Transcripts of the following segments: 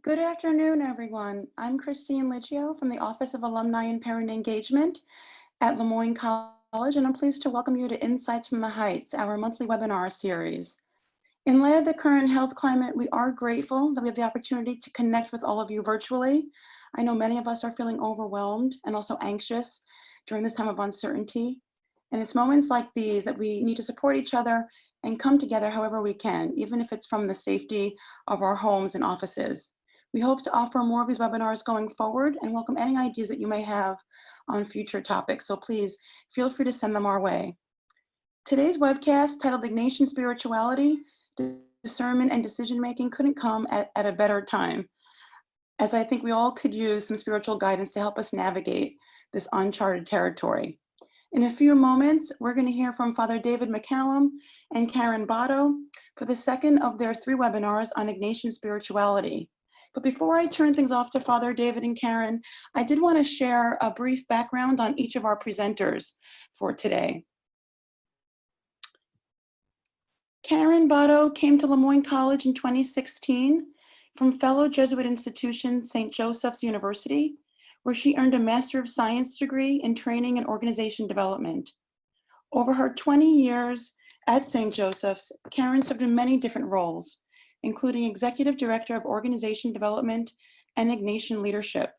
Good afternoon, everyone. I'm Christine Liggio from the Office of Alumni and Parent Engagement at Lemoyne College, and I'm pleased to welcome you to Insights from the Heights, our monthly webinar series. In light of the current health climate, we are grateful that we have the opportunity to connect with all of you virtually. I know many of us are feeling overwhelmed and also anxious during this time of uncertainty. And it's moments like these that we need to support each other and come together however we can, even if it's from the safety of our homes and offices. We hope to offer more of these webinars going forward and welcome any ideas that you may have on future topics. So please feel free to send them our way. Today's webcast, titled Ignatian Spirituality, Discernment and Decision-Making, couldn't come at a better time, as I think we all could use some spiritual guidance to help us navigate this uncharted territory. In a few moments, we're going to hear from Father David McCallum and Karen Botto for the second of their 3 webinars on Ignatian spirituality. But before I turn things off to Father David and Karen, I did want to share a brief background on each of our presenters for today. Karen Botto came to Lemoyne College in 2016 from fellow Jesuit institution St. Joseph's University, where she earned a Master of Science degree in Training and Organization Development. Over her 20 years at St. Joseph's, Karen served in many different roles, including Executive Director of Organization Development and Ignatian Leadership.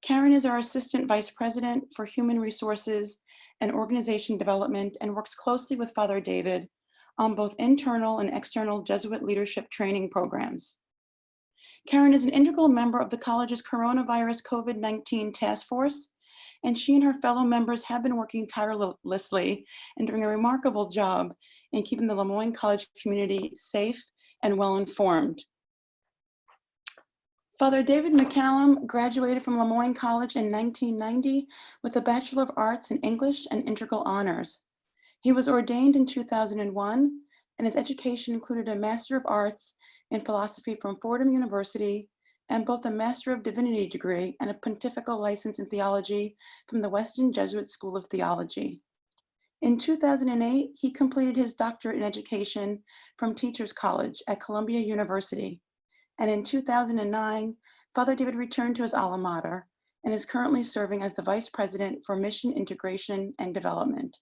Karen is our Assistant Vice President for Human Resources and Organization Development and works closely with Father David on both internal and external Jesuit leadership training programs. Karen is an integral member of the college's coronavirus COVID-19 task force, and she and her fellow members have been working tirelessly and doing a remarkable job in keeping the Lemoyne College community safe and well-informed. Father David McCallum graduated from Lemoyne College in 1990 with a Bachelor of Arts in English and Integral Honors. He was ordained in 2001, and his education included a Master of Arts in Philosophy from Fordham University and both a Master of Divinity degree and a Pontifical License in Theology from the Weston Jesuit School of Theology. In 2008, he completed his doctorate in education from Teachers College at Columbia University. And in 2009, Father David returned to his alma mater and is currently serving as the Vice President for Mission Integration and Development.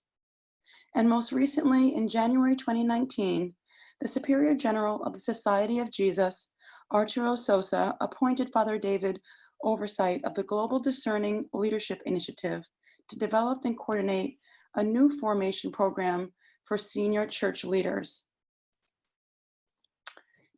And most recently, in January 2019, the Superior General of the Society of Jesus, Arturo Sosa, appointed Father David oversight of the Global Discerning Leadership Initiative to develop and coordinate a new formation program for senior church leaders.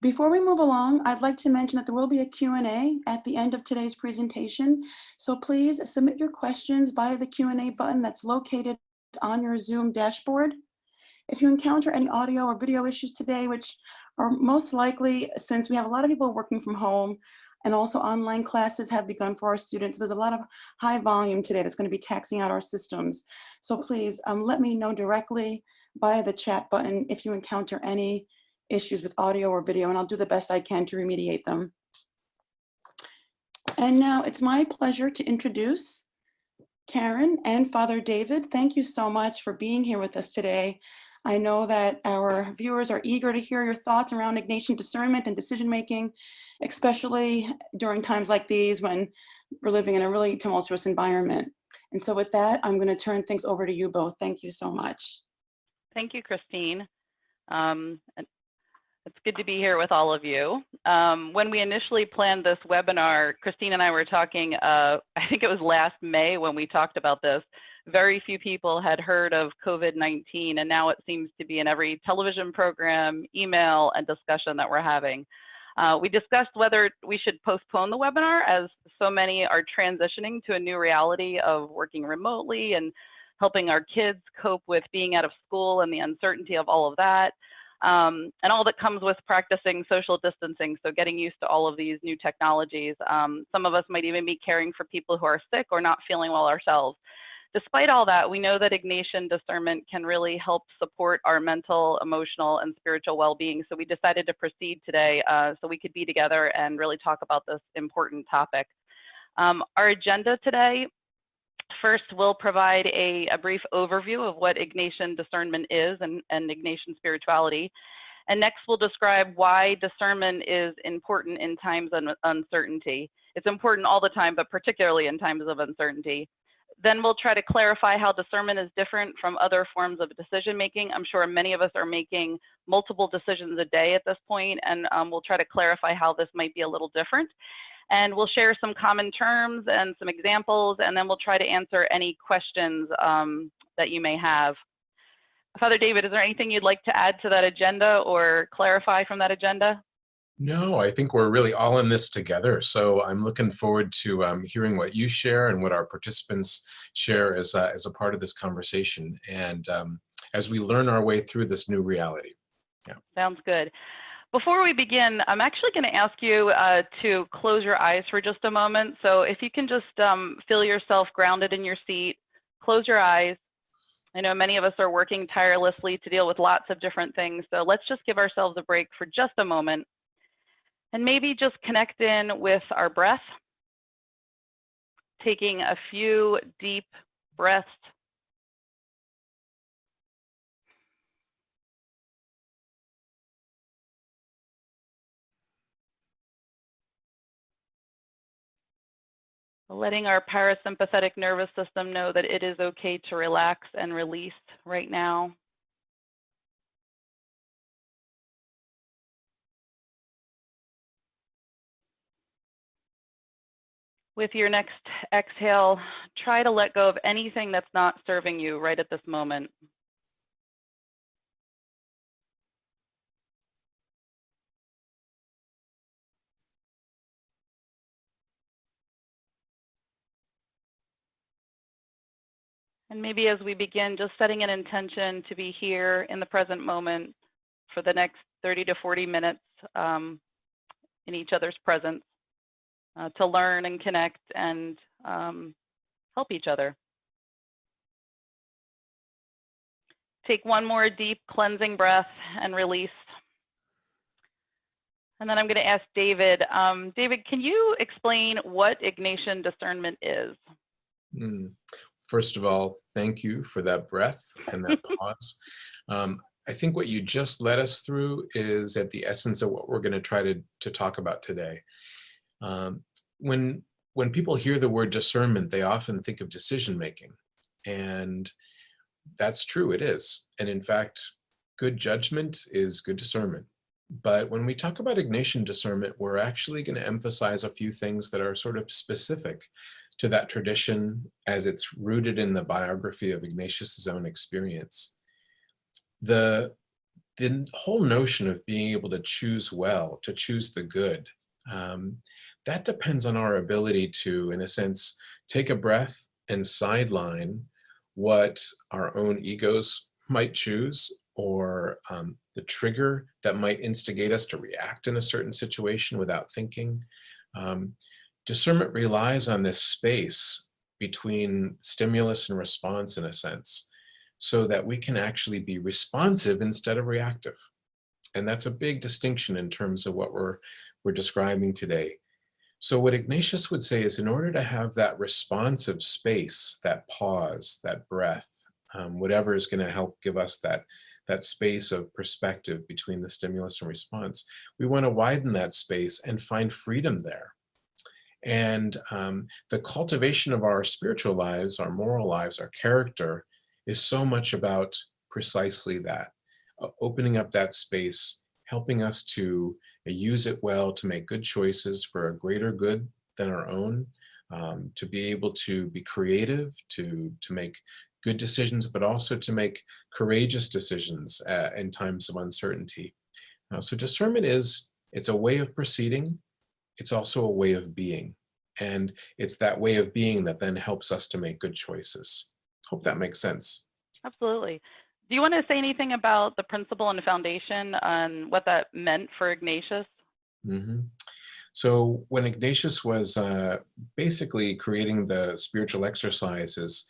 Before we move along, I'd like to mention that there will be a Q&A at the end of today's presentation. So please submit your questions via the Q&A button that's located on your Zoom dashboard. If you encounter any audio or video issues today, which are most likely since we have a lot of people working from home and also online classes have begun for our students, there's a lot of high volume today that's going to be taxing out our systems. So please let me know directly via the chat button if you encounter any issues with audio or video, and I'll do the best I can to remediate them. And now it's my pleasure to introduce Karen and Father David. Thank you so much for being here with us today. I know that our viewers are eager to hear your thoughts around Ignatian discernment and decision-making, especially during times like these when we're living in a really tumultuous environment. And so with that, I'm going to turn things over to you both. Thank you so much. Thank you, Christine. It's good to be here with all of you. When we initially planned this webinar, Christine and I were talking, I think it was last May when we talked about this. Very few people had heard of COVID-19, and now it seems to be in every television program, email, and discussion that we're having. We discussed whether we should postpone the webinar as so many are transitioning to a new reality of working remotely and helping our kids cope with being out of school and the uncertainty of all of that. And all that comes with practicing social distancing, so getting used to all of these new technologies. Some of us might even be caring for people who are sick or not feeling well ourselves. Despite all that, we know that Ignatian discernment can really help support our mental, emotional, and spiritual well-being. So we decided to proceed today so we could be together and really talk about this important topic. Our agenda today: first, we'll provide a brief overview of what Ignatian discernment is and Ignatian spirituality. And next, we'll describe why discernment is important in times of uncertainty. It's important all the time, but particularly in times of uncertainty. Then we'll try to clarify how discernment is different from other forms of decision making. I'm sure many of us are making multiple decisions a day at this point, and we'll try to clarify how this might be a little different. And we'll share some common terms and some examples, and then we'll try to answer any questions that you may have. Father David, is there anything you'd like to add to that agenda or clarify from that agenda? No, I think we're really all in this together. So I'm looking forward to hearing what you share and what our participants share as a part of this conversation, and as we learn our way through this new reality. Yeah. Sounds good. Before we begin, I'm actually going to ask you to close your eyes for just a moment. So if you can just feel yourself grounded in your seat, close your eyes. I know many of us are working tirelessly to deal with lots of different things. So let's just give ourselves a break for just a moment. And maybe just connect in with our breath, taking a few deep breaths. Letting our parasympathetic nervous system know that it is okay to relax and release right now. With your next exhale, try to let go of anything that's not serving you right at this moment. And maybe as we begin, just setting an intention to be here in the present moment for the next 30 to 40 minutes in each other's presence to learn and connect and help each other. Take one more deep cleansing breath and release. And then I'm going to ask David. David, can you explain what Ignatian discernment is? First of all, thank you for that breath and that pause. I think what you just led us through is at the essence of what we're going to try to talk about today. When people hear the word discernment, they often think of decision making, and that's true, it is. And in fact, good judgment is good discernment. But when we talk about Ignatian discernment, we're actually going to emphasize a few things that are sort of specific to that tradition as it's rooted in the biography of Ignatius's own experience. The whole notion of being able to choose well, to choose the good, that depends on our ability to, in a sense, take a breath and sideline what our own egos might choose, or the trigger that might instigate us to react in a certain situation without thinking. Discernment relies on this space between stimulus and response, in a sense, so that we can actually be responsive instead of reactive. And that's a big distinction in terms of what we're describing today. So what Ignatius would say is, in order to have that responsive space, that pause, that breath, whatever is going to help give us that space of perspective between the stimulus and response, we want to widen that space and find freedom there. And the cultivation of our spiritual lives, our moral lives, our character is so much about precisely that, opening up that space, helping us to use it well to make good choices for a greater good than our own, to be able to be creative, to make good decisions, but also to make courageous decisions in times of uncertainty. So discernment it's a way of proceeding. It's also a way of being. And it's that way of being that then helps us to make good choices. Hope that makes sense. Absolutely. Do you want to say anything about the principle and foundation and what that meant for Ignatius? Mm-hmm. So when Ignatius was basically creating the spiritual exercises,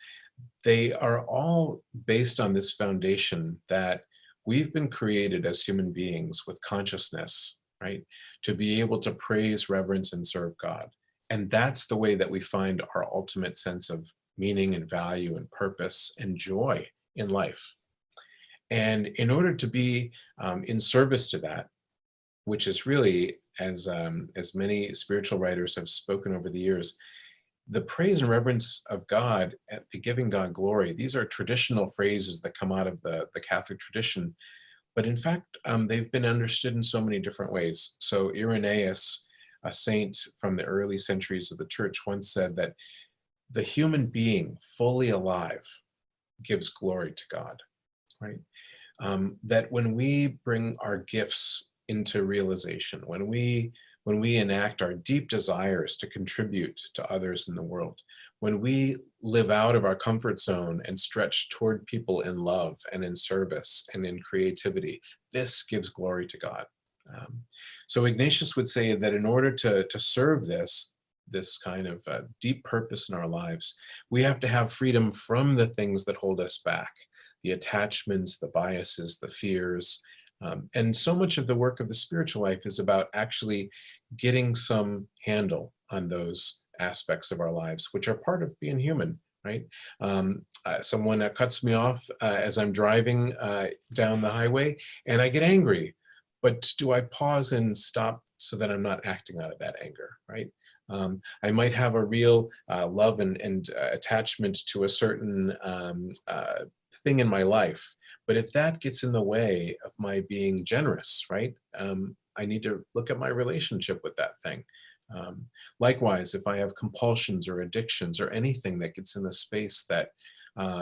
they are all based on this foundation that we've been created as human beings with consciousness, right? To be able to praise, reverence, and serve God. And that's the way that we find our ultimate sense of meaning and value and purpose and joy in life. And in order to be in service to that, which is really, as many spiritual writers have spoken over the years, the praise and reverence of God, and the giving God glory, these are traditional phrases that come out of the Catholic tradition. But in fact, they've been understood in so many different ways. So Irenaeus, a saint from the early centuries of the church, once said that the human being fully alive gives glory to God, right? That when we bring our gifts into realization, when we enact our deep desires to contribute to others in the world, when we live out of our comfort zone and stretch toward people in love and in service and in creativity, this gives glory to God. So Ignatius would say that in order to serve this kind of deep purpose in our lives, we have to have freedom from the things that hold us back, the attachments, the biases, the fears. And so much of the work of the spiritual life is about actually getting some handle on those aspects of our lives, which are part of being human, right? Someone cuts me off as I'm driving down the highway, and I get angry. But do I pause and stop so that I'm not acting out of that anger, right? I might have a real love and attachment to a certain thing in my life. But if that gets in the way of my being generous, right, I need to look at my relationship with that thing. Likewise, if I have compulsions or addictions or anything that gets in the space that,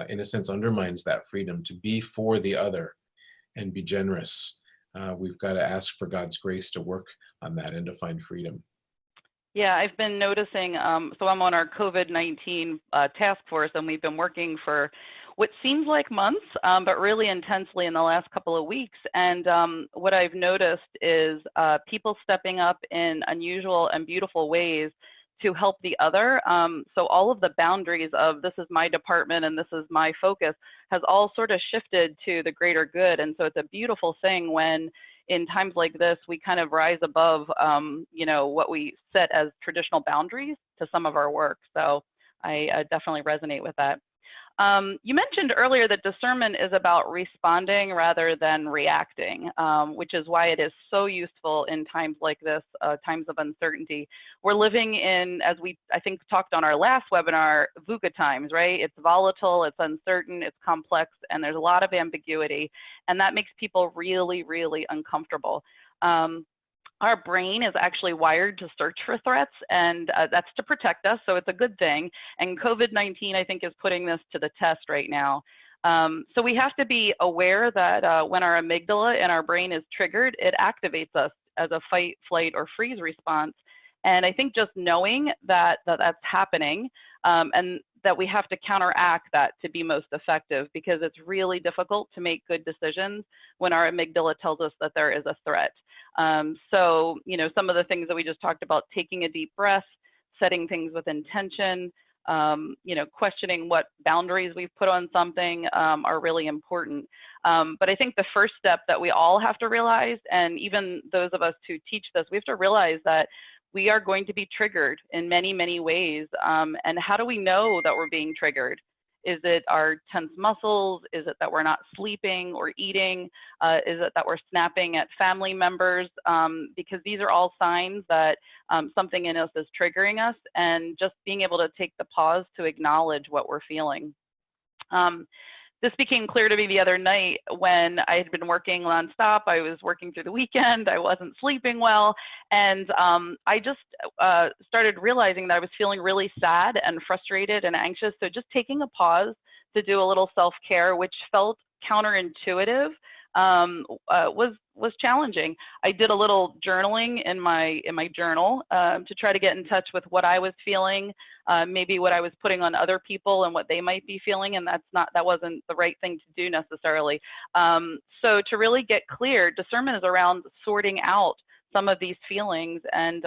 in a sense, undermines that freedom to be for the other and be generous, we've got to ask for God's grace to work on that and to find freedom. Yeah, I've been noticing, so I'm on our COVID-19 task force, and we've been working for what seems like months, but really intensely in the last couple of weeks. And what I've noticed is people stepping up in unusual and beautiful ways to help the other. So all of the boundaries of this is my department and this is my focus has all sort of shifted to the greater good. And so it's a beautiful thing when in times like this, we kind of rise above, what we set as traditional boundaries to some of our work. So I definitely resonate with that. You mentioned earlier that discernment is about responding rather than reacting, which is why it is so useful in times like this, times of uncertainty. We're living in, as we, I think, talked on our last webinar, VUCA times, right? It's volatile, it's uncertain, it's complex, and there's a lot of ambiguity, and that makes people really, really uncomfortable. Our brain is actually wired to search for threats, and that's to protect us, so it's a good thing. And COVID-19, I think, is putting this to the test right now. So we have to be aware that when our amygdala in our brain is triggered, it activates us as a fight, flight, or freeze response. And I think just knowing that that's happening and that we have to counteract that to be most effective, because it's really difficult to make good decisions when our amygdala tells us that there is a threat. So, some of the things that we just talked about, taking a deep breath, setting things with intention, questioning what boundaries we've put on something are really important. But I think the first step that we all have to realize, and even those of us who teach this, we have to realize that we are going to be triggered in many, many ways. And how do we know that we're being triggered? Is it our tense muscles? Is it that we're not sleeping or eating? Is it that we're snapping at family members? Because these are all signs that something in us is triggering us, and just being able to take the pause to acknowledge what we're feeling. This became clear to me the other night when I had been working nonstop. I was working through the weekend. I wasn't sleeping well. And I just started realizing that I was feeling really sad and frustrated and anxious. So just taking a pause to do a little self-care, which felt counterintuitive, was challenging. I did a little journaling in my journal to try to get in touch with what I was feeling, maybe what I was putting on other people and what they might be feeling, and that wasn't the right thing to do necessarily. So to really get clear, discernment is around sorting out some of these feelings and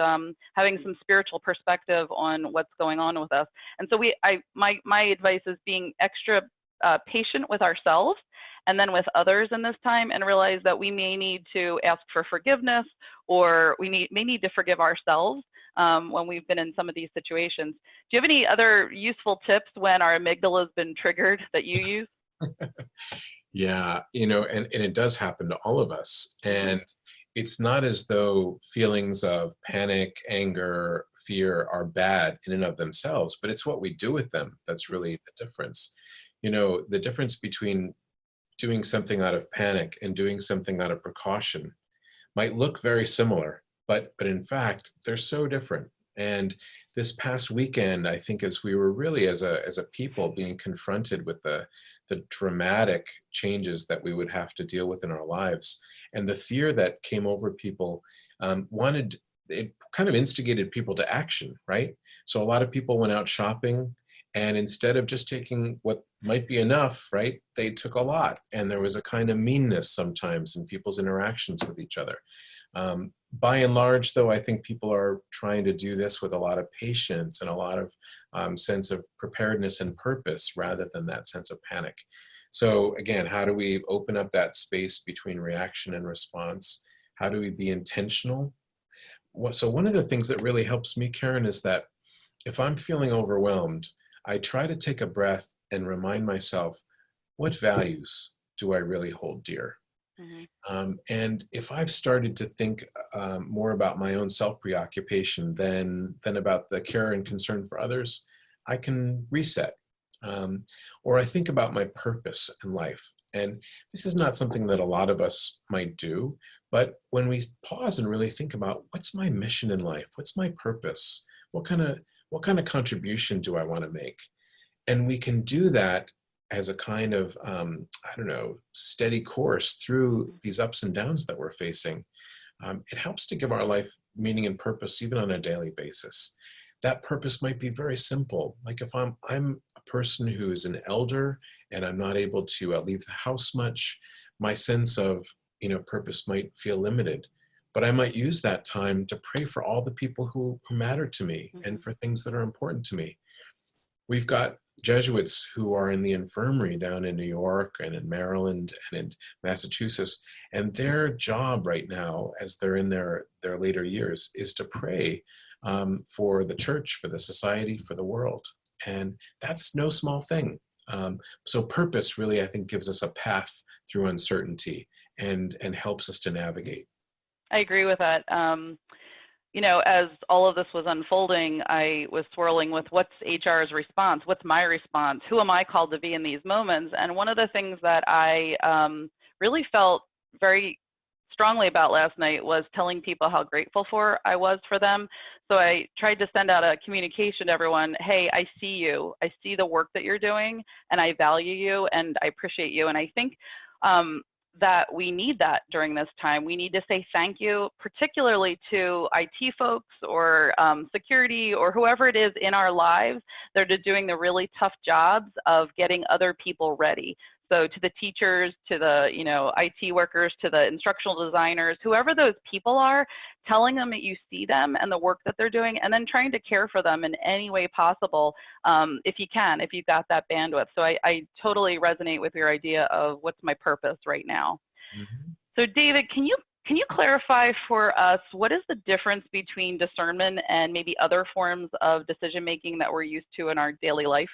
having some spiritual perspective on what's going on with us. And so my advice is being extra patient with ourselves and then with others in this time, and realize that we may need to ask for forgiveness, or we may need to forgive ourselves when we've been in some of these situations. Do you have any other useful tips when our amygdala has been triggered that you use? Yeah, and it does happen to all of us. And it's not as though feelings of panic, anger, fear are bad in and of themselves, but it's what we do with them that's really the difference. The difference between doing something out of panic and doing something out of precaution might look very similar, but in fact, they're so different. And this past weekend, I think as we were really as a people being confronted with the dramatic changes that we would have to deal with in our lives, and the fear that came over people, wanted it kind of instigated people to action, right? So a lot of people went out shopping, and instead of just taking what might be enough, right, they took a lot, and there was a kind of meanness sometimes in people's interactions with each other. By and large, though, I think people are trying to do this with a lot of patience and a lot of sense of preparedness and purpose rather than that sense of panic. So again, how do we open up that space between reaction and response? How do we be intentional? So one of the things that really helps me, Karen, is that if I'm feeling overwhelmed, I try to take a breath and remind myself, what values do I really hold dear? Mhm. And if I've started to think more about my own self-preoccupation than about the care and concern for others, I can reset. Or I think about my purpose in life. And this is not something that a lot of us might do, but when we pause and really think about what's my mission in life, what's my purpose, what kind of contribution do I want to make? And we can do that as a kind of, I don't know, steady course through these ups and downs that we're facing. It helps to give our life meaning and purpose even on a daily basis. That purpose might be very simple. Like if I'm a person who is an elder and I'm not able to leave the house much, my sense of purpose might feel limited. But I might use that time to pray for all the people who matter to me and for things that are important to me. We've got Jesuits who are in the infirmary down in New York and in Maryland and in Massachusetts, and their job right now, as they're in their later years, is to pray for the church, for the society, for the world, and that's no small thing. So purpose really, I think, gives us a path through uncertainty and helps us to navigate. I agree with that. As all of this was unfolding, I was swirling with what's HR's response? What's my response? Who am I called to be in these moments? And one of the things that I really felt very strongly about last night was telling people how grateful I was for them. So I tried to send out a communication to everyone. Hey, I see you. I see the work that you're doing, and I value you, and I appreciate you. And I think that we need that during this time. We need to say thank you, particularly to IT folks or security or whoever it is in our lives that are doing the really tough jobs of getting other people ready. So to the teachers, to the IT workers, to the instructional designers, whoever those people are, telling them that you see them and the work that they're doing, and then trying to care for them in any way possible, if you can, if you've got that bandwidth. So I totally resonate with your idea of what's my purpose right now. Mhm. So David, can you clarify for us what is the difference between discernment and maybe other forms of decision making that we're used to in our daily life?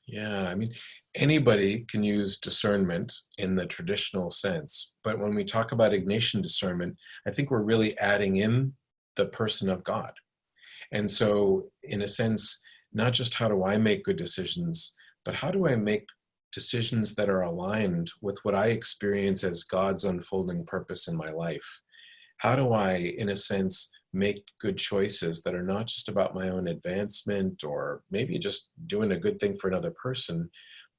Yeah, I mean, anybody can use discernment in the traditional sense, but when we talk about Ignatian discernment, I think we're really adding in the person of God. And so, in a sense, not just how do I make good decisions, but how do I make decisions that are aligned with what I experience as God's unfolding purpose in my life? How do I, in a sense, make good choices that are not just about my own advancement or maybe just doing a good thing for another person,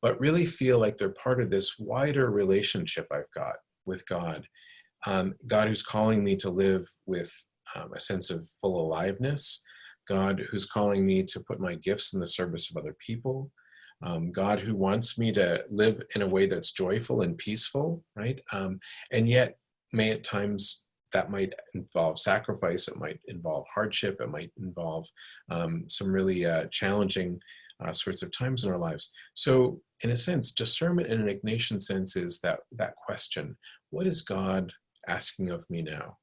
but really feel like they're part of this wider relationship I've got with God? God who's calling me to live with a sense of full aliveness, God who's calling me to put my gifts in the service of other people, God who wants me to live in a way that's joyful and peaceful, right? And yet, may at times that might involve sacrifice, it might involve hardship, it might involve some really challenging sorts of times in our lives. So, in a sense, discernment in an Ignatian sense is that question: what is God asking of me now?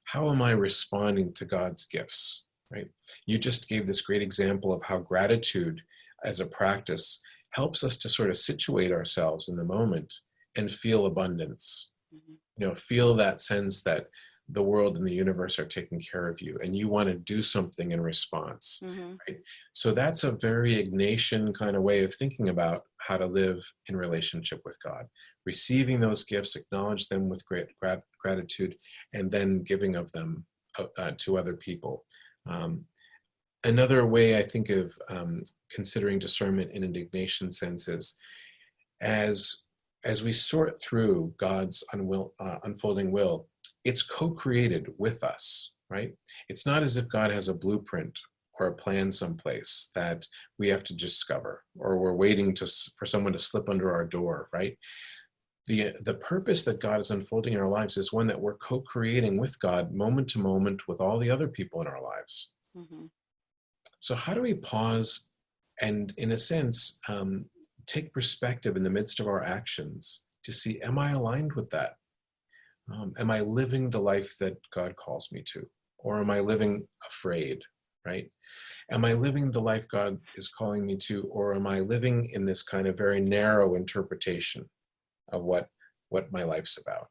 How am I responding to God's gifts? Right? You just gave this great example of how gratitude as a practice helps us to sort of situate ourselves in the moment and feel abundance. Mhm. Feel that sense that the world and the universe are taking care of you, and you want to do something in response, Mhm. right? So that's a very Ignatian kind of way of thinking about how to live in relationship with God. Receiving those gifts, acknowledge them with great gratitude, and then giving of them to other people. Another way I think of considering discernment in an Ignatian sense is as we sort through God's unfolding will, it's co-created with us, right? It's not as if God has a blueprint or a plan someplace that we have to discover, or we're waiting for someone to slip under our door, right? The purpose that God is unfolding in our lives is one that we're co-creating with God moment to moment with all the other people in our lives. Mhm. So how do we pause and, in a sense, take perspective in the midst of our actions to see, am I aligned with that? Am I living the life that God calls me to? Or am I living afraid, right? Am I living the life God is calling me to? Or am I living in this kind of very narrow interpretation of what my life's about?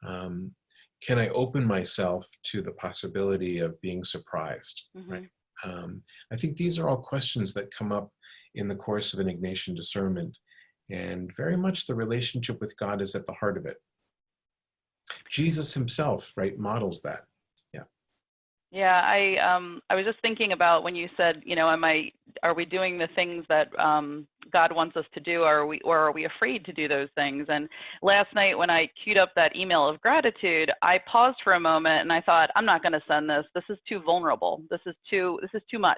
Can I open myself to the possibility of being surprised, right? Mhm. I think these are all questions that come up in the course of an Ignatian discernment, and very much the relationship with God is at the heart of it. Jesus himself, right, models that. Yeah. Yeah, I was just thinking about when you said, are we doing the things that God wants us to do, or are we afraid to do those things? And last night when I queued up that email of gratitude, I paused for a moment and I thought, I'm not going to send this. This is too vulnerable. This is too much.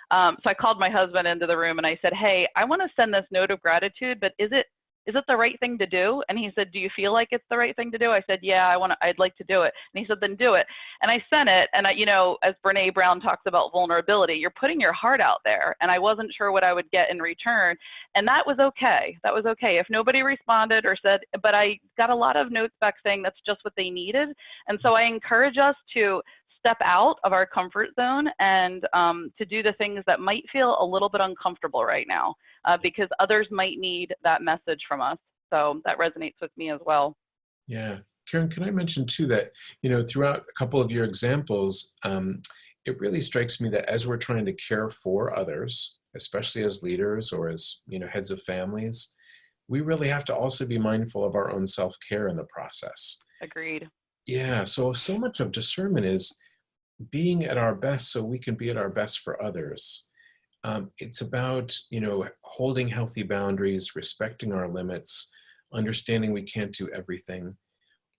So I called my husband into the room and I said, hey, I want to send this note of gratitude, but is it the right thing to do? And he said, do you feel like it's the right thing to do? I said, yeah, I'd like to do it. And he said, then do it. And I sent it. And as Brene Brown talks about vulnerability, you're putting your heart out there. And I wasn't sure what I would get in return. And that was okay. That was okay. If nobody responded or said, but I got a lot of notes back saying that's just what they needed. And so I encourage us to step out of our comfort zone and to do the things that might feel a little bit uncomfortable right now, because others might need that message from us. So that resonates with me as well. Yeah. Karen, can I mention too that, throughout a couple of your examples, it really strikes me that as we're trying to care for others, especially as leaders or as, heads of families, we really have to also be mindful of our own self-care in the process. Agreed. Yeah. So much of discernment is being at our best so we can be at our best for others. It's about, holding healthy boundaries, respecting our limits, understanding we can't do everything.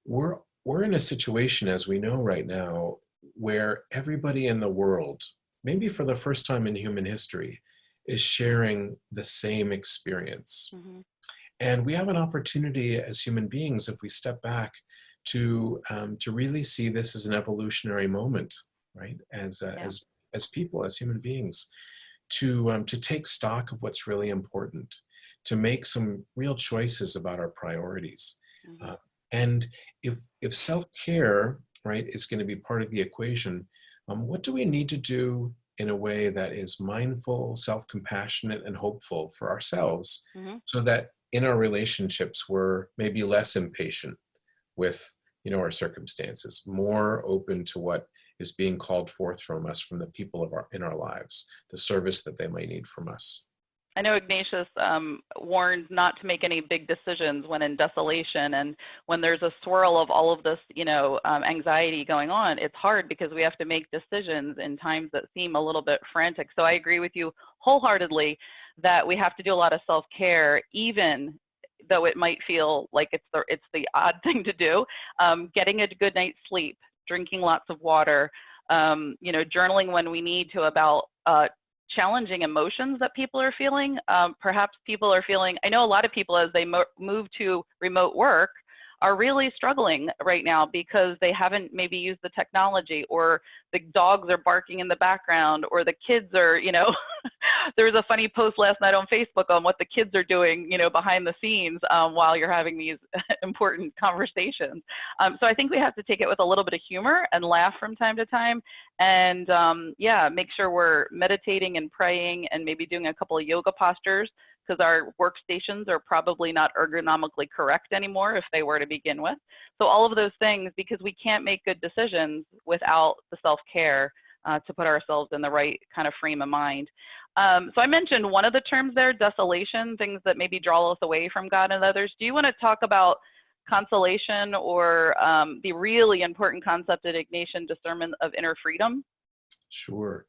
We're in a situation, as we know right now, where everybody in the world, maybe for the first time in human history, is sharing the same experience. Mm-hmm. And we have an opportunity as human beings, if we step back, to really see this as an evolutionary moment, right? Yeah. As people, as human beings, to take stock of what's really important, to make some real choices about our priorities. Mm-hmm. And if self-care, right, is going to be part of the equation, what do we need to do in a way that is mindful, self-compassionate, and hopeful for ourselves, Mm-hmm. so that in our relationships we're maybe less impatient with our circumstances, more open to what is being called forth from us, from the people in our lives, the service that they might need from us. I know Ignatius warned not to make any big decisions when in desolation, and when there's a swirl of all of this, anxiety going on, it's hard because we have to make decisions in times that seem a little bit frantic. So I agree with you wholeheartedly that we have to do a lot of self-care, even though it might feel like it's the odd thing to do. Getting a good night's sleep, drinking lots of water, journaling when we need to about challenging emotions that people are feeling. Perhaps people are feeling, I know a lot of people as they move to remote work are really struggling right now because they haven't maybe used the technology, or the dogs are barking in the background, or the kids are, there was a funny post last night on Facebook on what the kids are doing, behind the scenes while you're having these important conversations. So I think we have to take it with a little bit of humor and laugh from time to time, and make sure we're meditating and praying and maybe doing a couple of yoga postures, because our workstations are probably not ergonomically correct anymore if they were to begin with. So all of those things, because we can't make good decisions without the self-care to put ourselves in the right kind of frame of mind. So I mentioned one of the terms there, desolation, things that maybe draw us away from God and others. Do you want to talk about consolation or the really important concept at Ignatian discernment of inner freedom? Sure.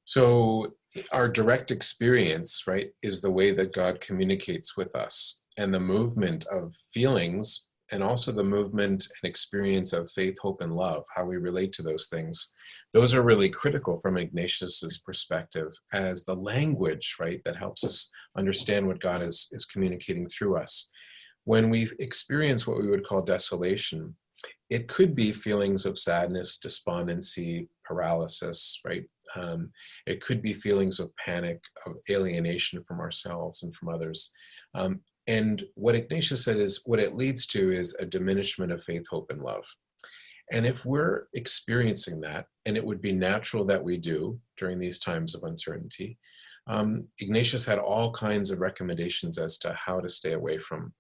So our direct experience, right, is the way that God communicates with us, and the movement of feelings, and also the movement and experience of faith, hope, and love, how we relate to those things. Those are really critical from Ignatius's perspective as the language, right, that helps us understand what God is communicating through us. When we experience what we would call desolation, it could be feelings of sadness, despondency, paralysis, right? It could be feelings of panic, of alienation from ourselves and from others. And what Ignatius said is what it leads to is a diminishment of faith, hope, and love. And if we're experiencing that, and it would be natural that we do during these times of uncertainty, Ignatius had all kinds of recommendations as to how to stay away from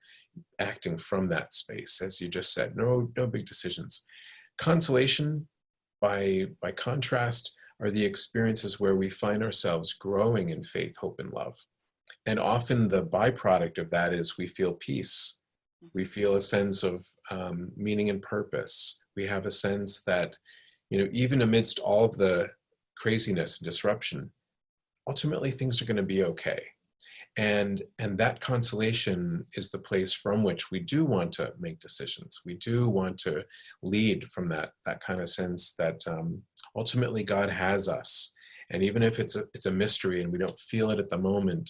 acting from that space. As you just said, no big decisions. Consolation, by contrast, are the experiences where we find ourselves growing in faith, hope, and love. And often the byproduct of that is we feel peace. We feel a sense of meaning and purpose. We have a sense that, even amidst all of the craziness and disruption, ultimately things are going to be okay. And that consolation is the place from which we do want to make decisions. We do want to lead from that kind of sense that ultimately God has us. And even if it's a mystery and we don't feel it at the moment,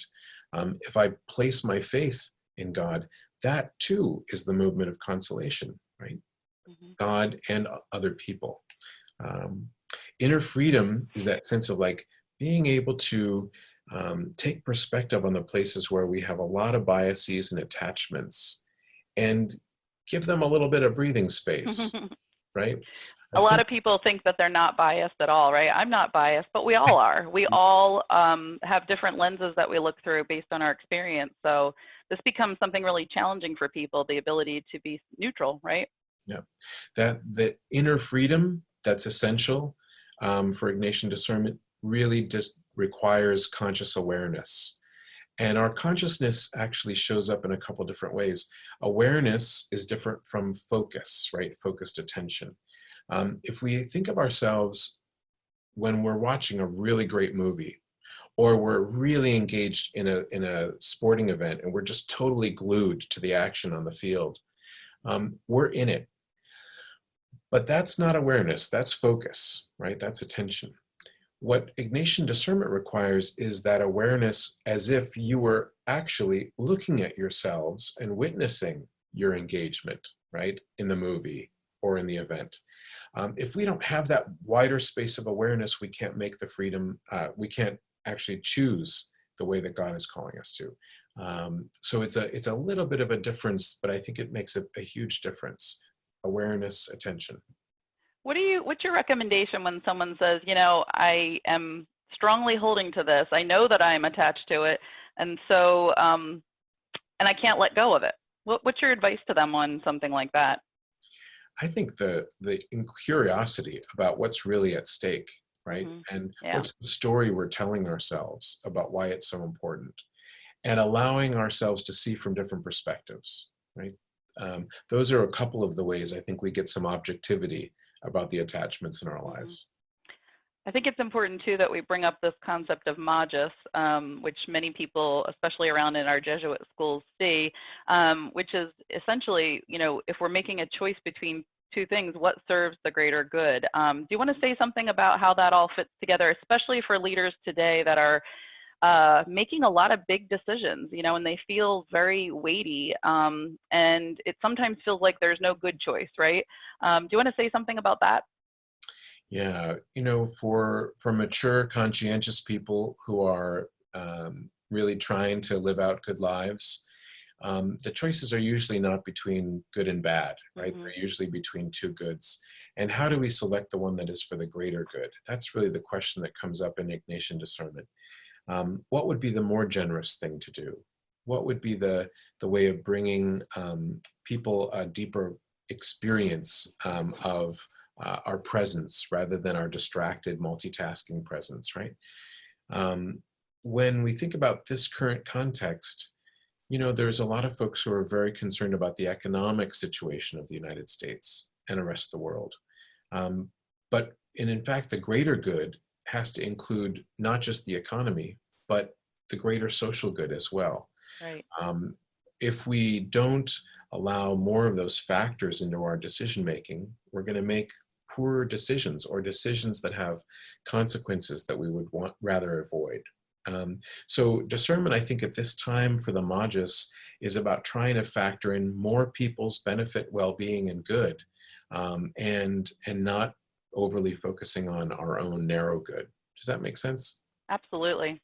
if I place my faith in God, that too is the movement of consolation, right? Mm-hmm. God and other people. Inner freedom is that sense of like being able to take perspective on the places where we have a lot of biases and attachments and give them a little bit of breathing space, right? A lot of people think that they're not biased at all, right? I'm not biased, but we all are. We all have different lenses that we look through based on our experience. So this becomes something really challenging for people, the ability to be neutral, right? Yeah, that the inner freedom that's essential for Ignatian discernment really just requires conscious awareness. And our consciousness actually shows up in a couple different ways. Awareness is different from focus, right? Focused attention. If we think of ourselves when we're watching a really great movie, or we're really engaged in a sporting event and we're just totally glued to the action on the field, we're in it. But that's not awareness, that's focus, right? That's attention. What Ignatian discernment requires is that awareness as if you were actually looking at yourselves and witnessing your engagement, right, in the movie or in the event. If we don't have that wider space of awareness, we can't make the freedom, we can't actually choose the way that God is calling us to. So it's a little bit of a difference, but I think it makes a huge difference. Awareness, attention. What's your recommendation when someone says, I am strongly holding to this, I know that I'm attached to it, and so, and I can't let go of it? What's your advice to them on something like that? I think the curiosity about what's really at stake, right? Mm-hmm. And what's the story we're telling ourselves about why it's so important, and allowing ourselves to see from different perspectives, right? Those are a couple of the ways I think we get some objectivity about the attachments in our lives. I think it's important too that we bring up this concept of magis, which many people, especially around in our Jesuit schools, see, which is essentially, if we're making a choice between two things, what serves the greater good? Do you want to say something about how that all fits together, especially for leaders today that are making a lot of big decisions, and they feel very weighty, and it sometimes feels like there's no good choice, right? Do you want to say something about that? Yeah, for mature, conscientious people who are really trying to live out good lives, the choices are usually not between good and bad, right? Mm-hmm. They're usually between two goods. And how do we select the one that is for the greater good? That's really the question that comes up in Ignatian discernment. What would be the more generous thing to do? What would be the way of bringing people a deeper experience of our presence rather than our distracted multitasking presence, right? When we think about this current context, there's a lot of folks who are very concerned about the economic situation of the United States and the rest of the world. But in fact, the greater good has to include not just the economy, but the greater social good as well. Right. If we don't allow more of those factors into our decision making, we're going to make poor decisions or decisions that have consequences that we would rather avoid. So discernment, I think at this time for the Majas, is about trying to factor in more people's benefit, well-being, and good, and not overly focusing on our own narrow good. Does that make sense? Absolutely.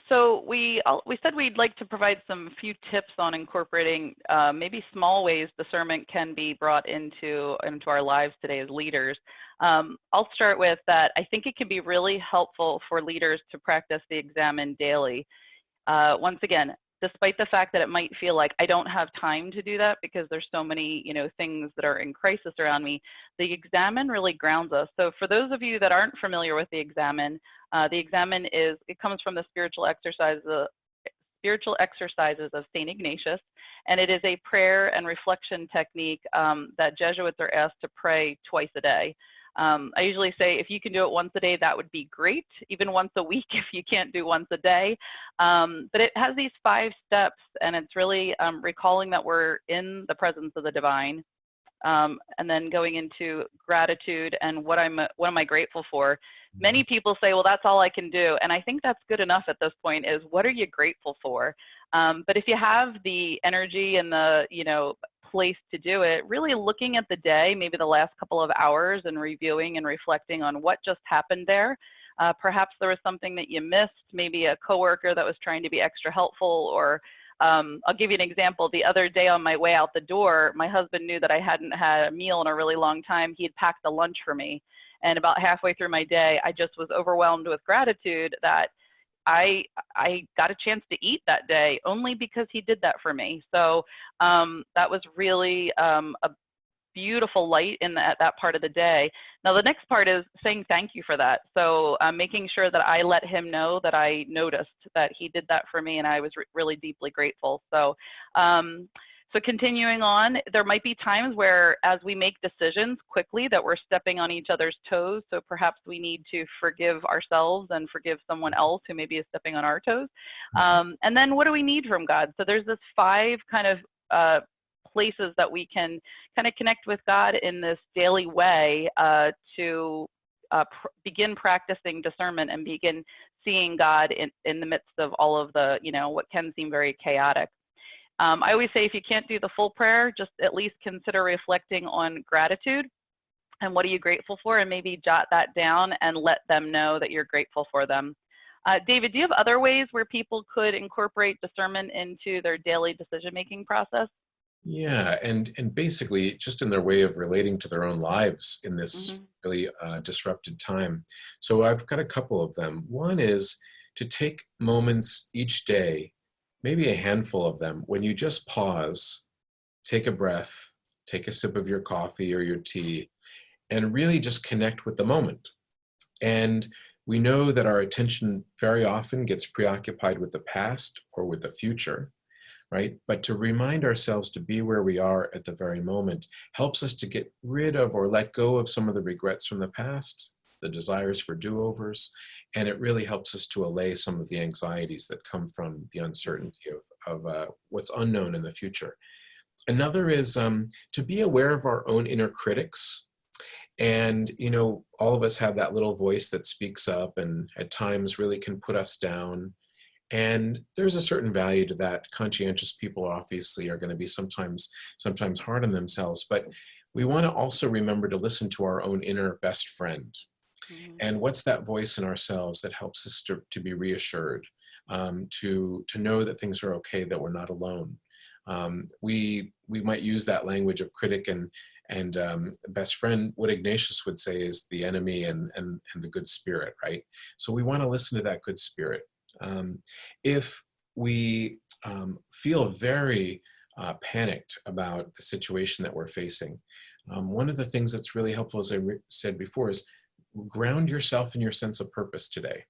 So we said we'd like to provide some few tips on incorporating maybe small ways discernment can be brought into our lives today as leaders. I'll start with that. I think it can be really helpful for leaders to practice the examine daily. Once again, despite the fact that it might feel like I don't have time to do that because there's so many, things that are in crisis around me, the examine really grounds us. So for those of you that aren't familiar with the examine it comes from the spiritual exercises of St. Ignatius, and it is a prayer and reflection technique that Jesuits are asked to pray twice a day. I usually say if you can do it once a day, that would be great, even once a week if you can't do once a day. But it has these 5 steps, and it's really recalling that we're in the presence of the divine, and then going into gratitude and what am I grateful for. Many people say, well, that's all I can do. And I think that's good enough at this point, is what are you grateful for? But if you have the energy and the, place to do it, really looking at the day, maybe the last couple of hours, and reviewing and reflecting on what just happened there. Perhaps there was something that you missed, maybe a coworker that was trying to be extra helpful, or I'll give you an example. The other day on my way out the door, my husband knew that I hadn't had a meal in a really long time. He had packed a lunch for me. And about halfway through my day, I just was overwhelmed with gratitude that I got a chance to eat that day only because he did that for me. So that was really a beautiful light in that part of the day. Now, the next part is saying thank you for that. So making sure that I let him know that I noticed that he did that for me, and I was really deeply grateful. So so continuing on, there might be times where as we make decisions quickly that we're stepping on each other's toes. So perhaps we need to forgive ourselves and forgive someone else who maybe is stepping on our toes. And then what do we need from God? So there's this 5 kind of places that we can kind of connect with God in this daily way to begin practicing discernment and begin seeing God in the midst of all of the, what can seem very chaotic. I always say if you can't do the full prayer, just at least consider reflecting on gratitude and what are you grateful for, and maybe jot that down and let them know that you're grateful for them. David, do you have other ways where people could incorporate discernment into their daily decision-making process? Yeah, and basically just in their way of relating to their own lives in this really disrupted time. So I've got a couple of them. One is to take moments each day, maybe a handful of them, when you just pause, take a breath, take a sip of your coffee or your tea, and really just connect with the moment. And we know that our attention very often gets preoccupied with the past or with the future, right? But to remind ourselves to be where we are at the very moment helps us to get rid of or let go of some of the regrets from the past, the desires for do-overs, and it really helps us to allay some of the anxieties that come from the uncertainty of what's unknown in the future. Another is to be aware of our own inner critics. And, all of us have that little voice that speaks up and at times really can put us down. And there's a certain value to that. Conscientious people obviously are going to be sometimes hard on themselves, but we want to also remember to listen to our own inner best friend. And what's that voice in ourselves that helps us to be reassured, to know that things are okay, that we're not alone. We might use that language of critic And best friend, what Ignatius would say, is the enemy and the good spirit, right? So we want to listen to that good spirit. If we feel very panicked about the situation that we're facing, one of the things that's really helpful, as I said before, is ground yourself in your sense of purpose today.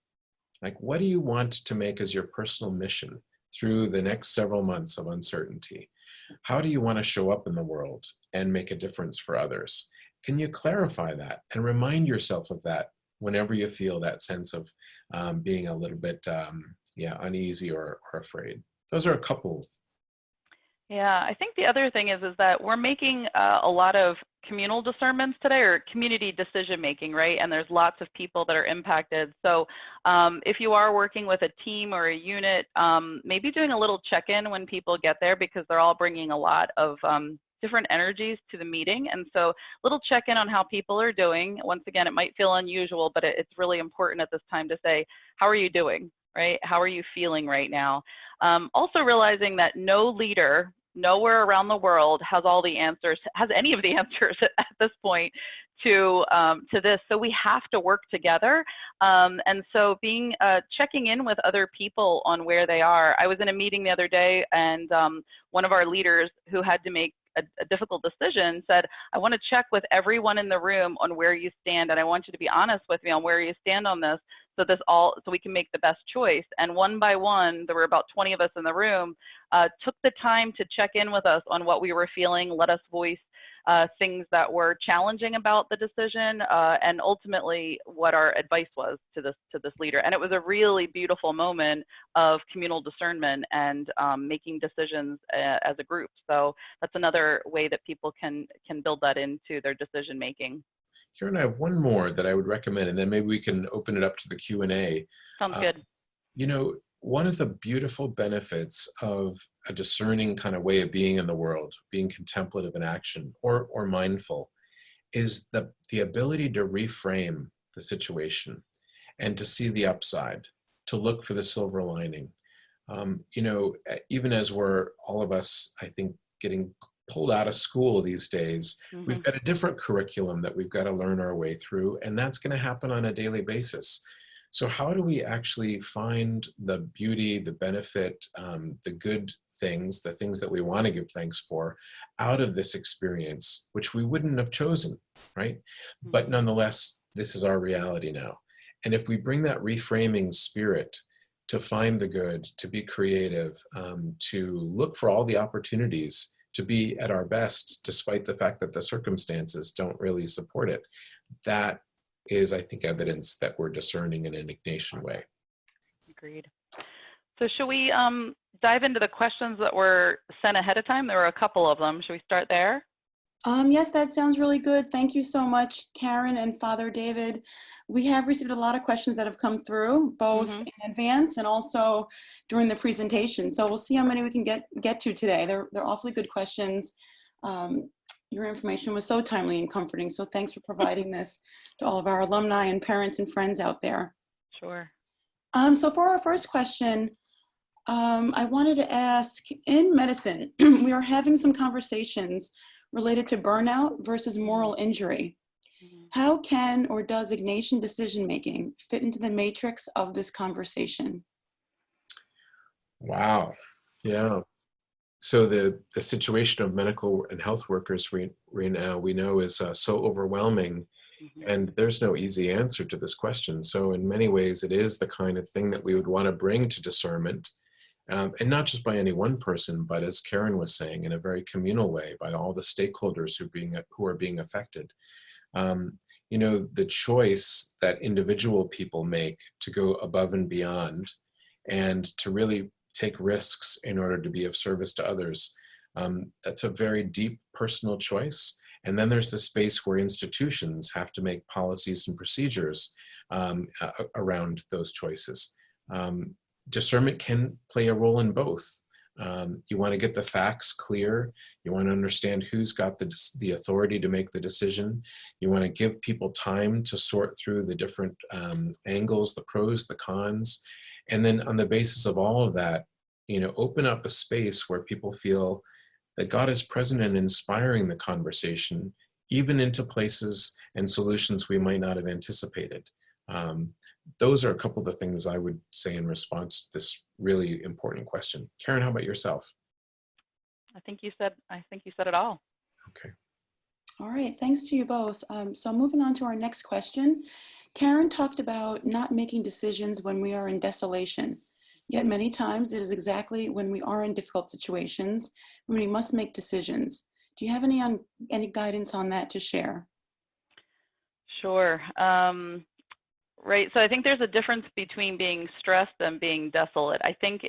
Like, what do you want to make as your personal mission through the next several months of uncertainty? How do you want to show up in the world and make a difference for others? Can you clarify that and remind yourself of that whenever you feel that sense of being a little bit uneasy or afraid? Those are a couple. Yeah, I think the other thing is that we're making a lot of communal discernments today, or community decision making, right? And there's lots of people that are impacted. So if you are working with a team or a unit, maybe doing a little check-in when people get there, because they're all bringing a lot of different energies to the meeting. And so little check-in on how people are doing. Once again, it might feel unusual, but it's really important at this time to say, how are you doing, right? How are you feeling right now? Also realizing that no leader nowhere around the world has all the answers, has any of the answers at this point to this. So we have to work together. And so checking in with other people on where they are. I was in a meeting the other day, and one of our leaders who had to make a difficult decision said, I want to check with everyone in the room on where you stand, and I want you to be honest with me on where you stand on this, so we can make the best choice. And one by one, there were about 20 of us in the room, took the time to check in with us on what we were feeling, let us voice things that were challenging about the decision, and ultimately what our advice was to this leader. And it was a really beautiful moment of communal discernment and making decisions as a group. So that's another way that people can build that into their decision making. Karen, I have one more that I would recommend, and then maybe we can open it up to the Q&A. Sounds good. You know, one of the beautiful benefits of a discerning kind of way of being in the world, being contemplative in action or mindful, is the ability to reframe the situation and to see the upside, to look for the silver lining. You know, even as we're all of us, I think, getting pulled out of school these days, we've got a different curriculum that we've got to learn our way through, and that's going to happen on a daily basis. So how do we actually find the beauty, the benefit, the good things, the things that we want to give thanks for out of this experience, which we wouldn't have chosen, right? But nonetheless, this is our reality now. And if we bring that reframing spirit to find the good, to be creative, to look for all the opportunities to be at our best, despite the fact that the circumstances don't really support it, that is, I think, evidence that we're discerning in an Ignatian way. Agreed. So should we dive into the questions that were sent ahead of time? There were a couple of them. Should we start there? Yes, that sounds really good. Thank you so much, Karen and Father David. We have received a lot of questions that have come through, both in advance and also during the presentation. So we'll see how many we can get to today. They're awfully good questions. Your information was so timely and comforting. So thanks for providing this to all of our alumni and parents and friends out there. Sure. So for our first question, I wanted to ask, in medicine, we are having some conversations related to burnout versus moral injury. How can or does Ignatian decision-making fit into the matrix of this conversation? Wow. Yeah. So the situation of medical and health workers right now, we know, is so overwhelming, and there's no easy answer to this question. So in many ways, it is the kind of thing that we would want to bring to discernment, and not just by any one person, but as Karen was saying, in a very communal way, by all the stakeholders who are being affected. You know, the choice that individual people make to go above and beyond and to really take risks in order to be of service to others, that's a very deep personal choice. And then there's the space where institutions have to make policies and procedures around those choices. Discernment can play a role in both. You want to get the facts clear. You want to understand who's got the authority to make the decision. You want to give people time to sort through the different angles, the pros, the cons. And then on the basis of all of that, you know, open up a space where people feel that God is present and inspiring the conversation even into places and solutions we might not have anticipated. Those are a couple of the things I would say in response to this really important question. Karen, how about yourself? I think you said it all. Okay. All right, thanks to you both. So moving on to our next question. Karen talked about not making decisions when we are in desolation. Yet many times it is exactly when we are in difficult situations when we must make decisions. Do you have any guidance on that to share? Sure. Right. So I think there's a difference between being stressed and being desolate. I think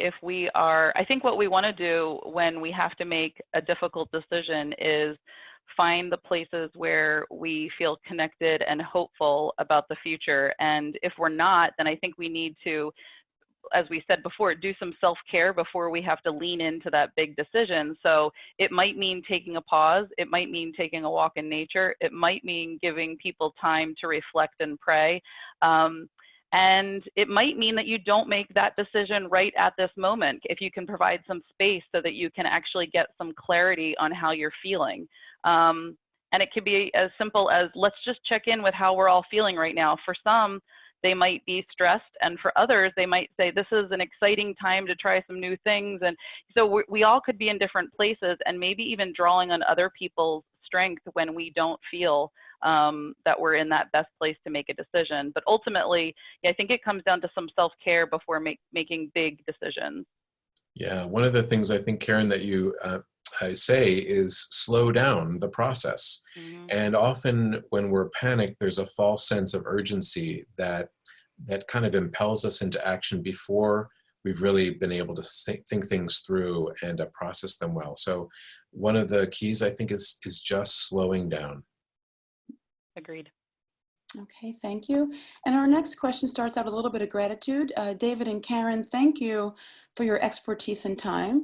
what we want to do when we have to make a difficult decision is find the places where we feel connected and hopeful about the future. And if we're not, then I think we need to, as we said before, do some self-care before we have to lean into that big decision. So it might mean taking a pause. It might mean taking a walk in nature. It might mean giving people time to reflect and pray. And it might mean that you don't make that decision right at this moment, if you can provide some space so that you can actually get some clarity on how you're feeling. And it could be as simple as, let's just check in with how we're all feeling right now. For some, they might be stressed, and for others, they might say, this is an exciting time to try some new things. And so we all could be in different places, and maybe even drawing on other people's strength when we don't feel that we're in that best place to make a decision. But ultimately, I think it comes down to some self-care before making big decisions. Yeah, one of the things I think, Karen, that you say is slow down the process. Mm-hmm. And often when we're panicked, there's a false sense of urgency that kind of impels us into action before we've really been able to think things through and process them well. So one of the keys, I think, is just slowing down. Agreed. Okay, thank you. And our next question starts out a little bit of gratitude. David and Karen, thank you for your expertise and time.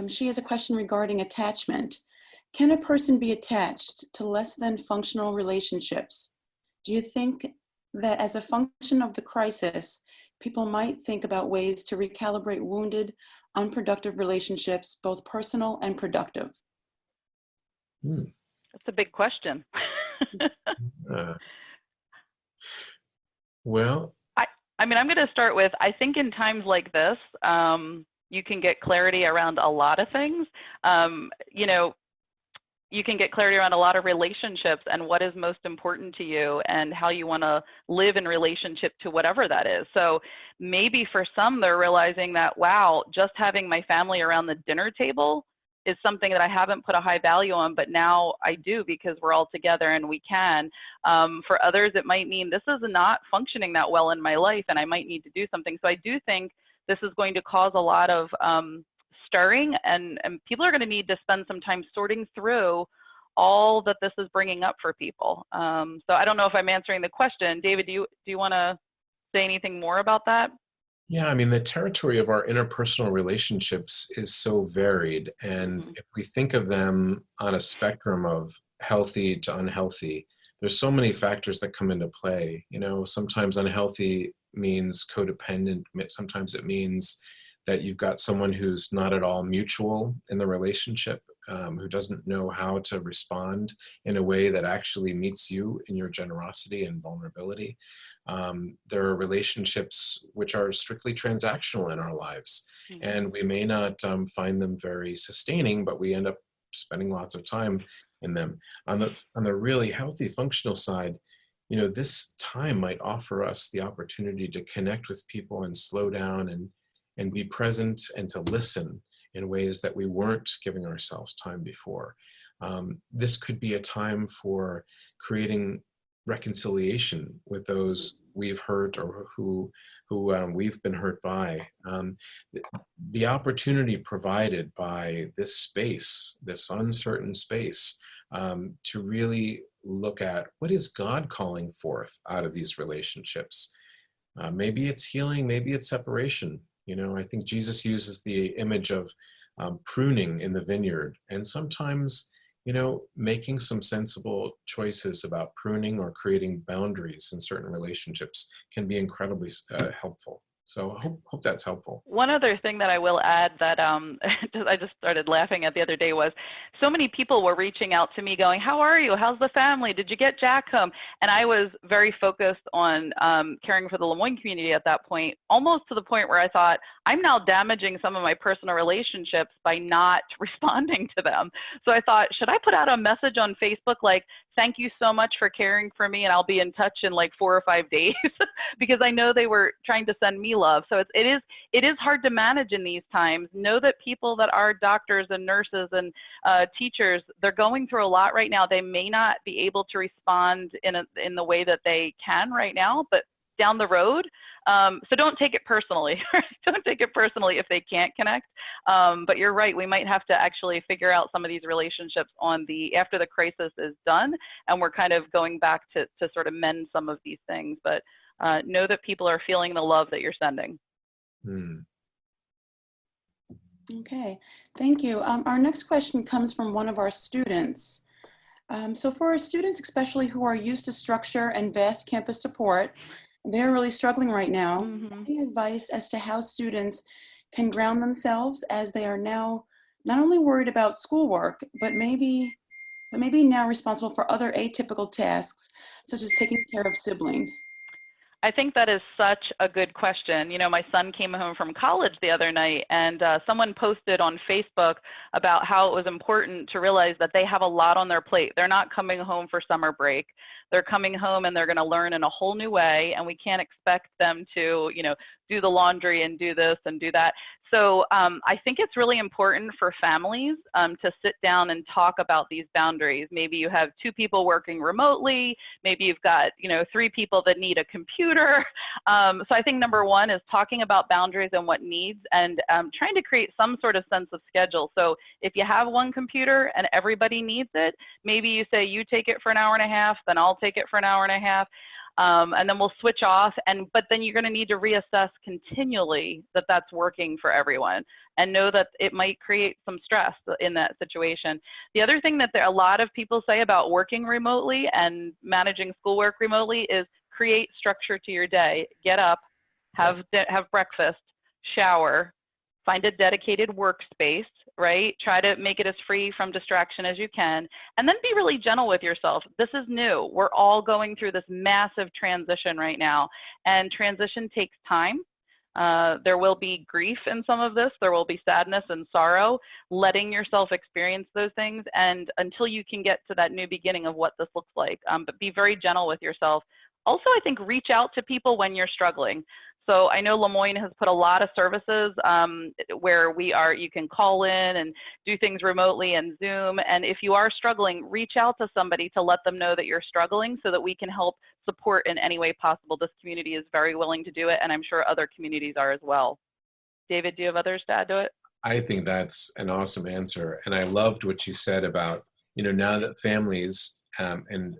She has a question regarding attachment. Can a person be attached to less than functional relationships? Do you think that as a function of the crisis, people might think about ways to recalibrate wounded, unproductive relationships, both personal and productive? That's a big question. Well, I mean, I'm going to start with, I think in times like this, you can get clarity around a lot of things. You can get clarity around a lot of relationships and what is most important to you and how you want to live in relationship to whatever that is. So maybe for some, they're realizing that, wow, just having my family around the dinner table is something that I haven't put a high value on, but now I do because we're all together and we can. For others, it might mean this is not functioning that well in my life and I might need to do something. So I do think this is going to cause a lot of stirring, and people are going to need to spend some time sorting through all that this is bringing up for people. So I don't know if I'm answering the question. David, do you want to say anything more about that? Yeah, I mean, the territory of our interpersonal relationships is so varied. And if we think of them on a spectrum of healthy to unhealthy, there's so many factors that come into play. Sometimes unhealthy means codependent. Sometimes it means that you've got someone who's not at all mutual in the relationship, who doesn't know how to respond in a way that actually meets you in your generosity and vulnerability. There are relationships which are strictly transactional in our lives, and we may not find them very sustaining, but we end up spending lots of time in them. On the really healthy, functional side, this time might offer us the opportunity to connect with people and slow down and be present and to listen in ways that we weren't giving ourselves time before. This could be a time for creating reconciliation with those we've hurt or who we've been hurt by. The opportunity provided by this space, this uncertain space, to really look at what is God calling forth out of these relationships. Maybe it's healing, maybe it's separation. I think Jesus uses the image of pruning in the vineyard, and sometimes making some sensible choices about pruning or creating boundaries in certain relationships can be incredibly helpful. So hope that's helpful. One other thing that I will add that I just started laughing at the other day was so many people were reaching out to me going, how are you? How's the family? Did you get Jack home? And I was very focused on caring for the Lemoyne community at that point, almost to the point where I thought, I'm now damaging some of my personal relationships by not responding to them. So I thought, should I put out a message on Facebook like, thank you so much for caring for me and I'll be in touch in like 4 or 5 days? Because I know they were trying to send me love. So it is hard to manage in these times. Know that people that are doctors and nurses and teachers, they're going through a lot right now. They may not be able to respond in the way that they can right now, but down the road. So don't take it personally. Don't take it personally if they can't connect. But you're right. We might have to actually figure out some of these relationships after the crisis is done, and we're kind of going back to sort of mend some of these things. But know that people are feeling the love that you're sending. Okay, thank you. Our next question comes from one of our students. So for our students, especially who are used to structure and vast campus support, they're really struggling right now. Any advice as to how students can ground themselves as they are now not only worried about schoolwork, but maybe now responsible for other atypical tasks, such as taking care of siblings? I think that is such a good question. You know, my son came home from college the other night and someone posted on Facebook about how it was important to realize that they have a lot on their plate. They're not coming home for summer break. They're coming home and they're going to learn in a whole new way, and we can't expect them to, you know, do the laundry and do this and do that. So I think it's really important for families to sit down and talk about these boundaries. Maybe you have 2 people working remotely. Maybe you've got, you know, 3 people that need a computer. So I think number 1 is talking about boundaries and what needs, and trying to create some sort of sense of schedule. So if you have 1 computer and everybody needs it, maybe you say you take it for an hour and a half, then I'll take it for an hour and a half. And then we'll switch off, but then you're going to need to reassess continually that that's working for everyone, and know that it might create some stress in that situation. The other thing that a lot of people say about working remotely and managing schoolwork remotely is create structure to your day. Get up, have breakfast, shower, find a dedicated workspace, right? Try to make it as free from distraction as you can, and then be really gentle with yourself. This is new. We're all going through this massive transition right now, and transition takes time. There will be grief in some of this. There will be sadness and sorrow. Letting yourself experience those things, and until you can get to that new beginning of what this looks like. But be very gentle with yourself. Also, I think reach out to people when you're struggling. So I know Lemoyne has put a lot of services where you can call in and do things remotely and Zoom. And if you are struggling, reach out to somebody to let them know that you're struggling so that we can help support in any way possible. This community is very willing to do it, and I'm sure other communities are as well. David, do you have others to add to it? I think that's an awesome answer. And I loved what you said about, you know, now that families, and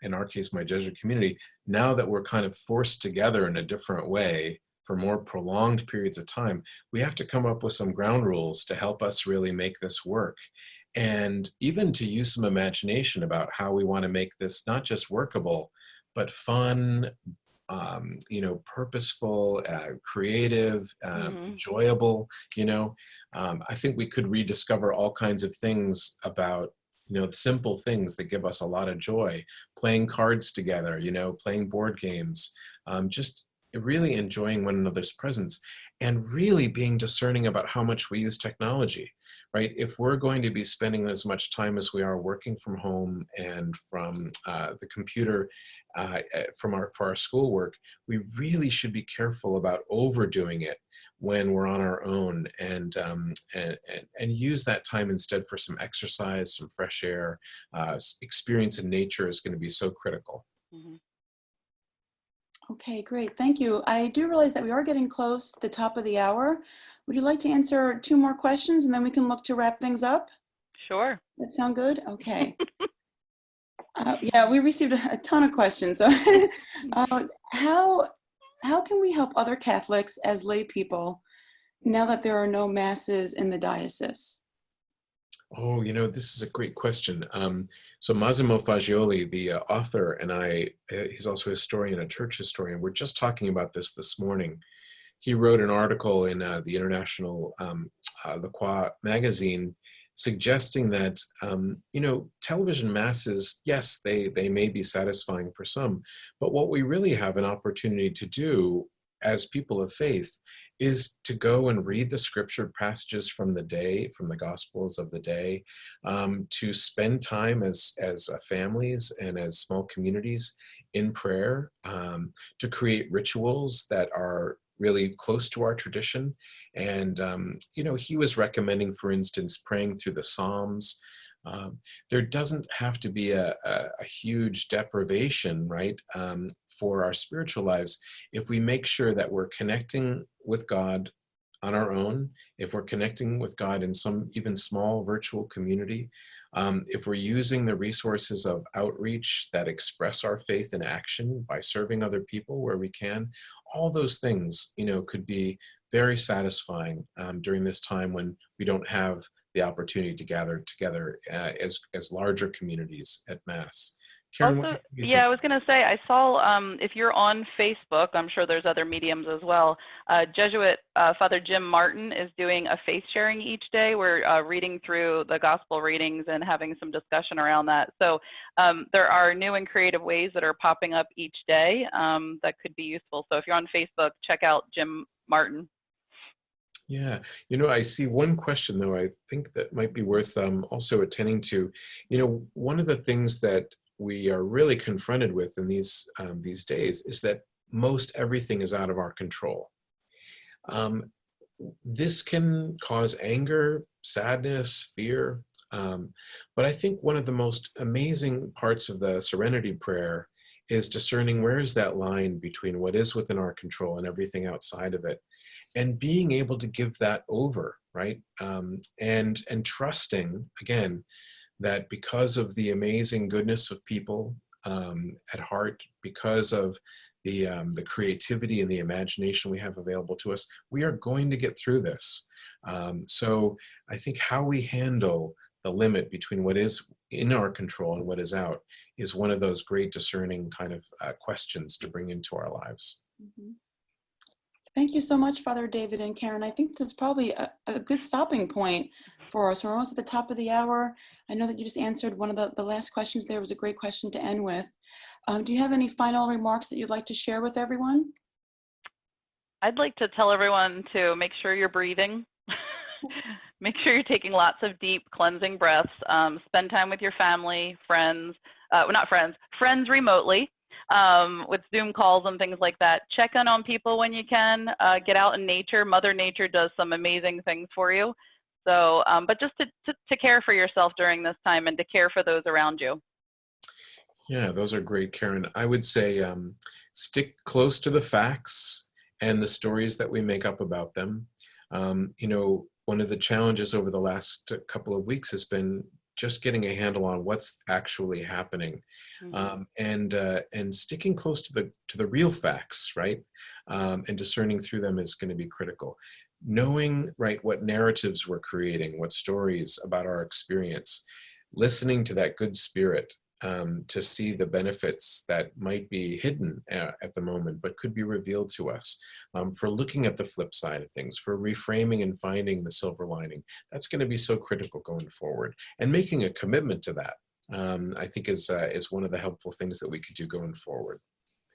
in our case, my Jesuit community, now that we're kind of forced together in a different way for more prolonged periods of time, we have to come up with some ground rules to help us really make this work. And even to use some imagination about how we want to make this not just workable, but fun, you know, purposeful, creative, enjoyable, you know. I think we could rediscover all kinds of things about, you know, simple things that give us a lot of joy, playing cards together, you know, playing board games, just really enjoying one another's presence, and really being discerning about how much we use technology, right? If we're going to be spending as much time as we are working from home and from the computer for our schoolwork, we really should be careful about overdoing it when we're on our own, and use that time instead for some exercise, some fresh air. Experience in nature is going to be so critical. Okay, great. Thank you. I do realize that we are getting close to the top of the hour. Would you like to answer 2 more questions and then we can look to wrap things up? Sure. That sound good? Okay. Yeah, we received a ton of questions. So how can we help other Catholics as lay people now that there are no masses in the diocese? Oh, you know, this is a great question. So Massimo Fagioli, the author, and he's also a historian, a church historian. We're just talking about this morning. he wrote an article in the International Le Croix magazine suggesting that, television masses, yes, they may be satisfying for some, but what we really have an opportunity to do as people of faith is to go and read the scripture passages from the day, from the Gospels of the day, to spend time as families and as small communities in prayer, to create rituals that are really close to our tradition. And, he was recommending, for instance, praying through the Psalms. There doesn't have to be a huge deprivation, right, for our spiritual lives if we make sure that we're connecting with God on our own, if we're connecting with God in some even small virtual community, if we're using the resources of outreach that express our faith in action by serving other people where we can. All those things, could be very satisfying during this time when we don't have the opportunity to gather together as larger communities at Mass. Karen, what Also, do you yeah, think? I was going to say, I saw, if you're on Facebook, I'm sure there's other mediums as well, Jesuit Father Jim Martin is doing a faith sharing each day. We're reading through the gospel readings and having some discussion around that. So there are new and creative ways that are popping up each day that could be useful. So if you're on Facebook, check out Jim Martin. Yeah, I see one question though, I think that might be worth also attending to. One of the things that we are really confronted with in these days is that most everything is out of our control. This can cause anger, sadness, fear, but I think one of the most amazing parts of the Serenity Prayer is discerning where is that line between what is within our control and everything outside of it, and being able to give that over, right? And trusting, again, that because of the amazing goodness of people at heart, because of the creativity and the imagination we have available to us, we are going to get through this. So I think how we handle the limit between what is in our control and what is out is one of those great discerning kind of questions to bring into our lives. Mhm. Thank you so much, Father David and Karen. I think this is probably a good stopping point for us. We're almost at the top of the hour. I know that you just answered one of the last questions there. Was a great question to end with. Do you have any final remarks that you'd like to share with everyone? I'd like to tell everyone to make sure you're breathing. Make sure you're taking lots of deep cleansing breaths. Spend time with your family, friends, not friends, friends remotely. With Zoom calls and things like that. Check in on people when you can. Get out in nature. Mother Nature does some amazing things for you. So, but just to care for yourself during this time and to care for those around you. Yeah, those are great, Karen. I would say stick close to the facts and the stories that we make up about them. One of the challenges over the last couple of weeks has been just getting a handle on what's actually happening, Mm-hmm. and sticking close to the real facts, right? And discerning through them is going to be critical. Knowing, right, what narratives we're creating, what stories about our experience, listening to that good spirit to see the benefits that might be hidden at the moment, but could be revealed to us, for looking at the flip side of things, for reframing and finding the silver lining. That's going to be so critical going forward. And making a commitment to that, I think is one of the helpful things that we could do going forward.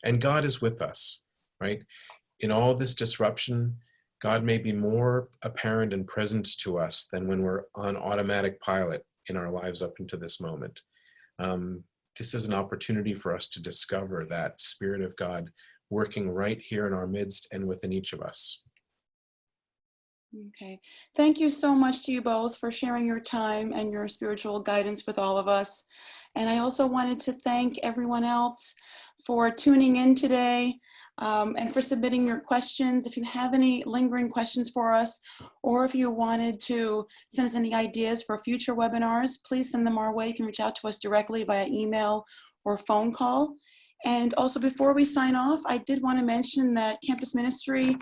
And God is with us, right? In all this disruption, God may be more apparent and present to us than when we're on automatic pilot in our lives up until this moment. This is an opportunity for us to discover that Spirit of God working right here in our midst and within each of us. Okay. Thank you so much to you both for sharing your time and your spiritual guidance with all of us. And I also wanted to thank everyone else for tuning in today, and for submitting your questions. If you have any lingering questions for us, or if you wanted to send us any ideas for future webinars, please send them our way. You can reach out to us directly via email or phone call. And also, before we sign off, I did want to mention that Campus Ministry,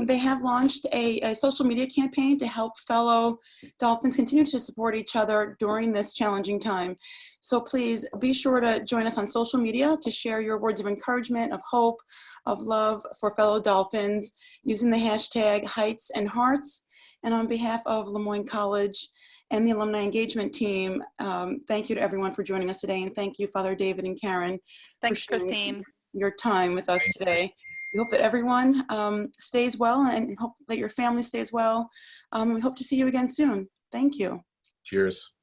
they have launched a social media campaign to help fellow Dolphins continue to support each other during this challenging time. So please be sure to join us on social media to share your words of encouragement, of hope, of love for fellow Dolphins using the hashtag Heights and Hearts. And on behalf of Lemoyne College and the Alumni Engagement Team, thank you to everyone for joining us today. And thank you, Father David and Karen, Thanks, for sharing Christine. your time with us today. We hope that everyone stays well and hope that your family stays well. We hope to see you again soon. Thank you. Cheers.